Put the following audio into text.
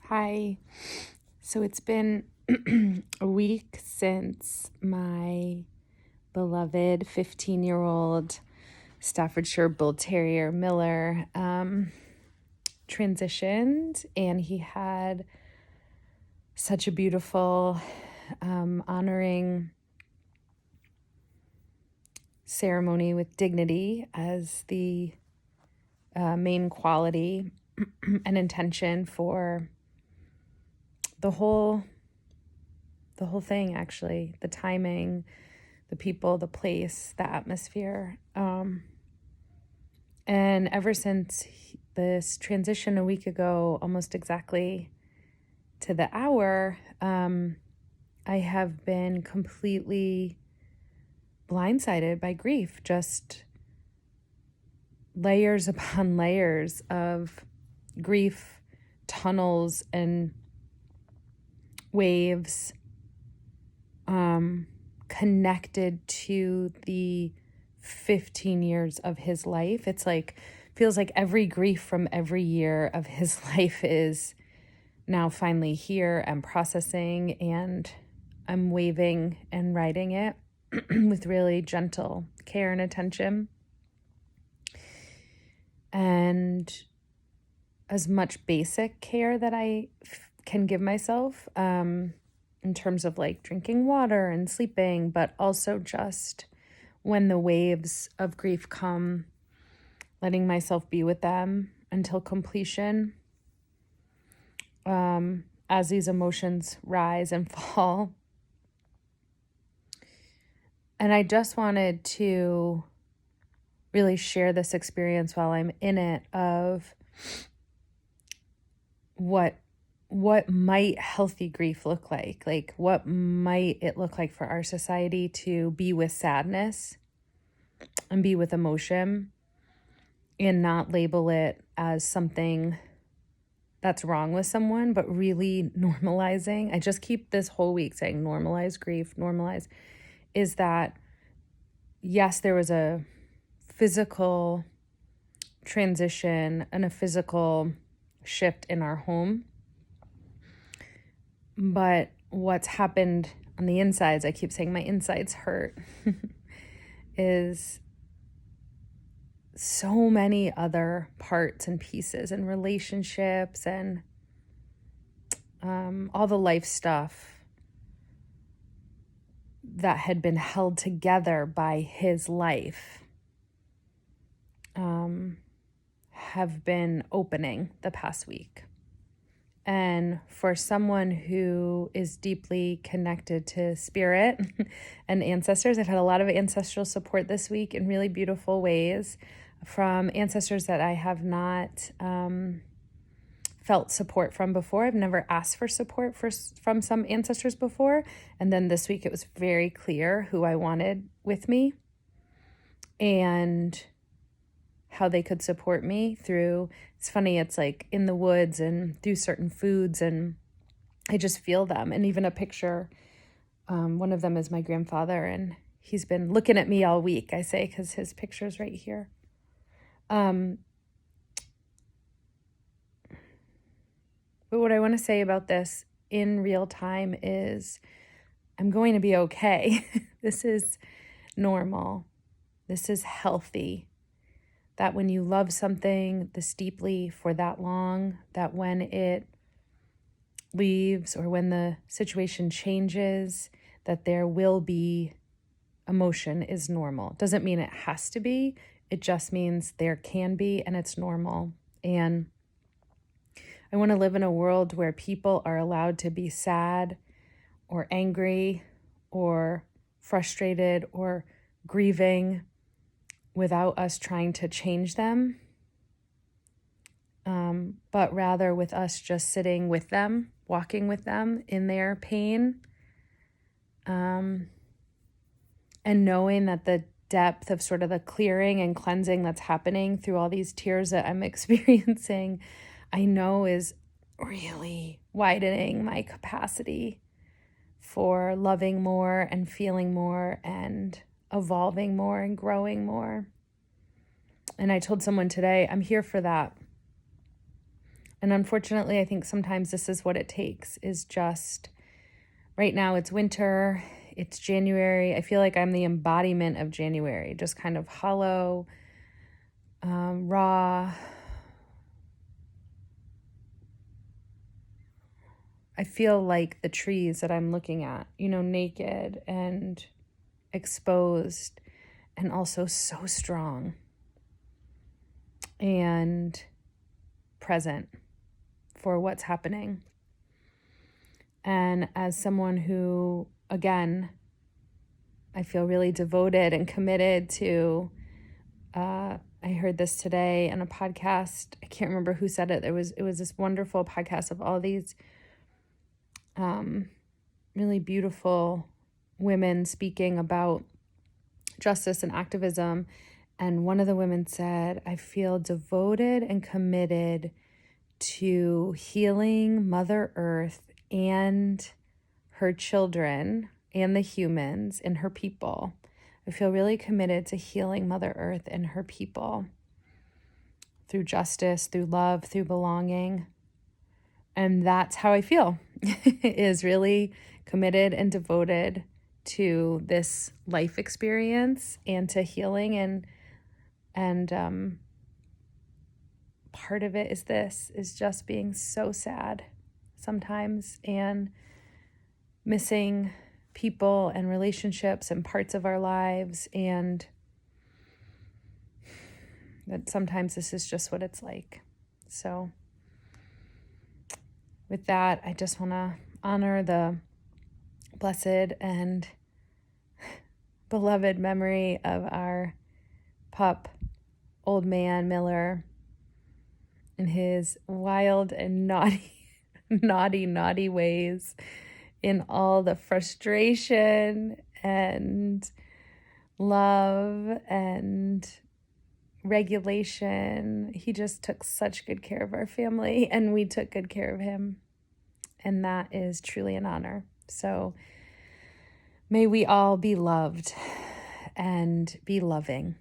Hi. So it's been a week since my beloved 15-year-old Staffordshire Bull Terrier Miller transitioned, and he had such a beautiful honoring ceremony with dignity as the main quality and intention for the whole thing, actually. The timing, the people, the place, the atmosphere. And ever since this transition a week ago, almost exactly to the hour, I have been completely blindsided by grief, just layers upon layers of grief, tunnels and waves connected to the 15 years of his life. It's like, feels like every grief from every year of his life is now finally here and processing, and I'm waving and writing it with really gentle care and attention. And as much basic care that I can give myself, in terms of like drinking water and sleeping, but also just when the waves of grief come, letting myself be with them until completion, as these emotions rise and fall. And I just wanted to really share this experience while I'm in it of what might healthy grief look like? Like, what might it look like for our society to be with sadness and be with emotion and not label it as something that's wrong with someone, but really normalizing. I just keep this whole week saying normalize grief, normalize, is that, yes, there was a physical transition and a physical shift in our home. But what's happened on the insides, I keep saying my insides hurt, is so many other parts and pieces and relationships and all the life stuff that had been held together by his life have been opening the past week. And for someone who is deeply connected to spirit and ancestors, I've had a lot of ancestral support this week in really beautiful ways from ancestors that I have not felt support from before. I've never asked for support from some ancestors before. And then this week it was very clear who I wanted with me and how they could support me through, it's funny, it's like in the woods and through certain foods, and I just feel them. And even a picture, one of them is my grandfather, and he's been looking at me all week, I say, because his picture's right here. But what I want to say about this in real time is I'm going to be okay. This is normal. This is healthy. That when you love something this deeply for that long, that when it leaves or when the situation changes, that there will be emotion is normal. Doesn't mean it has to be. It just means there can be, and it's normal. And I want to live in a world where people are allowed to be sad or angry or frustrated or grieving without us trying to change them, but rather with us just sitting with them, walking with them in their pain, and knowing that the depth of sort of the clearing and cleansing that's happening through all these tears that I'm experiencing, I know is really widening my capacity for loving more and feeling more and evolving more and growing more. And I told someone today, I'm here for that. And unfortunately, I think sometimes this is what it takes, is just right now it's winter, it's January. I feel like I'm the embodiment of January, just kind of hollow, raw. I feel like the trees that I'm looking at, naked and exposed and also so strong and present for what's happening. And as someone who, again, I feel really devoted and committed to, I heard this today on a podcast. I can't remember who said it. It was this wonderful podcast of all these really beautiful women speaking about justice and activism. And one of the women said, I feel devoted and committed to healing Mother Earth and her children and the humans and her people. I feel really committed to healing Mother Earth and her people through justice, through love, through belonging. And that's how I feel, is really committed and devoted to this life experience and to healing. And part of it is just being so sad sometimes and missing people and relationships and parts of our lives, and that sometimes this is just what it's like. So with that, I just want to honor the blessed and beloved memory of our pup, Old Man Miller, in his wild and naughty ways, in all the frustration and love and regulation. He just took such good care of our family, and we took good care of him. And that is truly an honor. So may we all be loved and be loving.